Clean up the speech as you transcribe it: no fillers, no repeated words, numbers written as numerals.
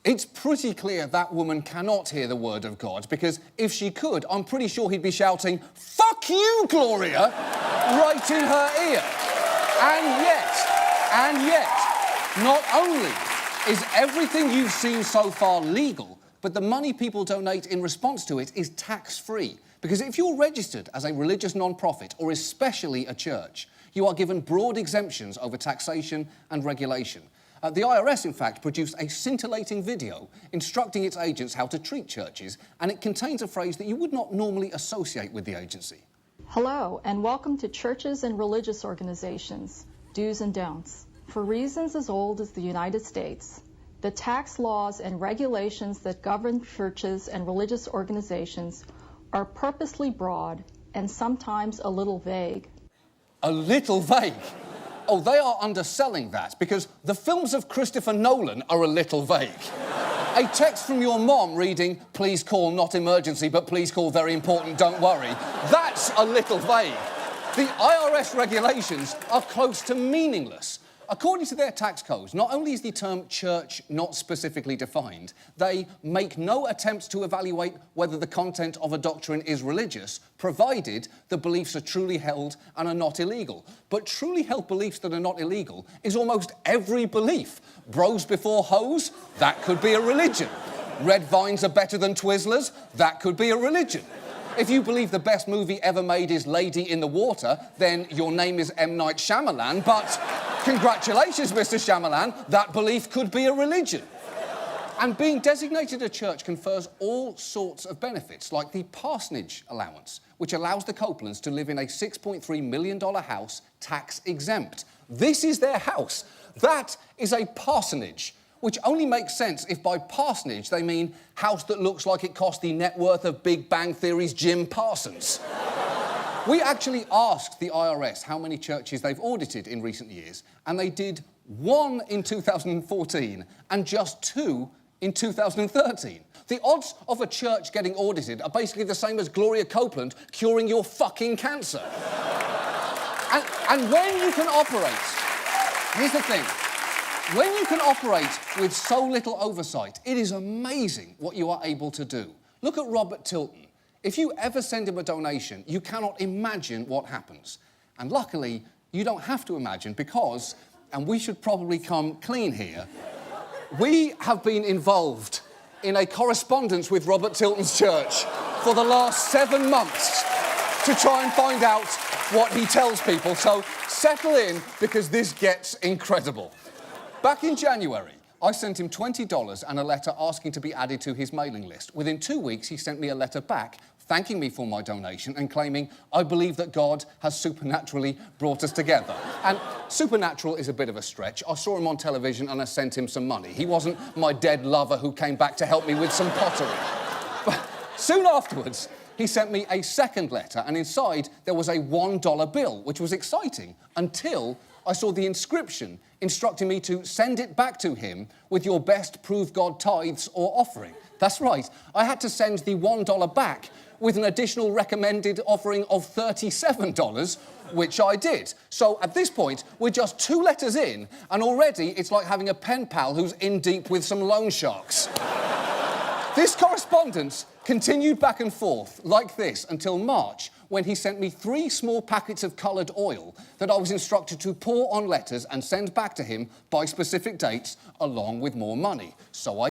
It's pretty clear that woman cannot hear the word of God, because if she could, I'm pretty sure he'd be shouting, "Fuck you, Gloria," right in her ear. And yet, not only is everything you've seen so far legal, but the money people donate in response to it is tax-free. Because if you're registered as a religious non-profit, or especially a church, you are given broad exemptions over taxation and regulation. The IRS, in fact, produced a scintillating video instructing its agents how to treat churches, and it contains a phrase that you would not normally associate with the agency. Hello, and welcome to Churches and Religious Organizations, Do's and Don'ts. For reasons as old as the United States, the tax laws and regulations that govern churches and religious organizations are purposely broad and sometimes a little vague. A little vague? Oh, they are underselling that, because the films of Christopher Nolan are a little vague. A text from your mom reading, "Please call, not emergency, but please call, very important, don't worry," that's a little vague. The IRS regulations are close to meaningless. According to their tax codes, not only is the term church not specifically defined, they make no attempts to evaluate whether the content of a doctrine is religious, provided the beliefs are truly held and are not illegal. But truly held beliefs that are not illegal is almost every belief. Bros before hoes? That could be a religion. Red vines are better than Twizzlers? That could be a religion. If you believe the best movie ever made is Lady in the Water, then your name is M. Night Shyamalan, but congratulations, Mr. Shyamalan, that belief could be a religion. And being designated a church confers all sorts of benefits, like the parsonage allowance, which allows the Copelands to live in a $6.3 million house tax-exempt. This is their house. That is a parsonage, which only makes sense if by parsonage they mean house that looks like it cost the net worth of Big Bang Theory's Jim Parsons. We actually asked the IRS how many churches they've audited in recent years, and they did 1 in 2014 and just 2 in 2013. The odds of a church getting audited are basically the same as Gloria Copeland curing your fucking cancer. and when you can operate, here's the thing, when you can operate with so little oversight, it is amazing what you are able to do. Look at Robert Tilton. If you ever send him a donation, you cannot imagine what happens. And luckily, you don't have to imagine because, and we should probably come clean here, we have been involved in a correspondence with Robert Tilton's church for the last 7 months to try and find out what he tells people. So settle in, because this gets incredible. Back in January, I sent him $20 and a letter asking to be added to his mailing list. Within 2 weeks, he sent me a letter back thanking me for my donation and claiming, "I believe that God has supernaturally brought us together." And supernatural is a bit of a stretch. I saw him on television and I sent him some money. He wasn't my dead lover who came back to help me with some pottery. But soon afterwards, he sent me a second letter, and inside there was a $1 bill, which was exciting until I saw the inscription instructing me to send it back to him with your best prove God tithes or offering. That's right, I had to send the $1 back with an additional recommended offering of $37, which I did. So at this point, we're just 2 letters in, and already it's like having a pen pal who's in deep with some loan sharks. This correspondence continued back and forth like this until March, when he sent me 3 small packets of coloured oil that I was instructed to pour on letters and send back to him by specific dates, along with more money. So I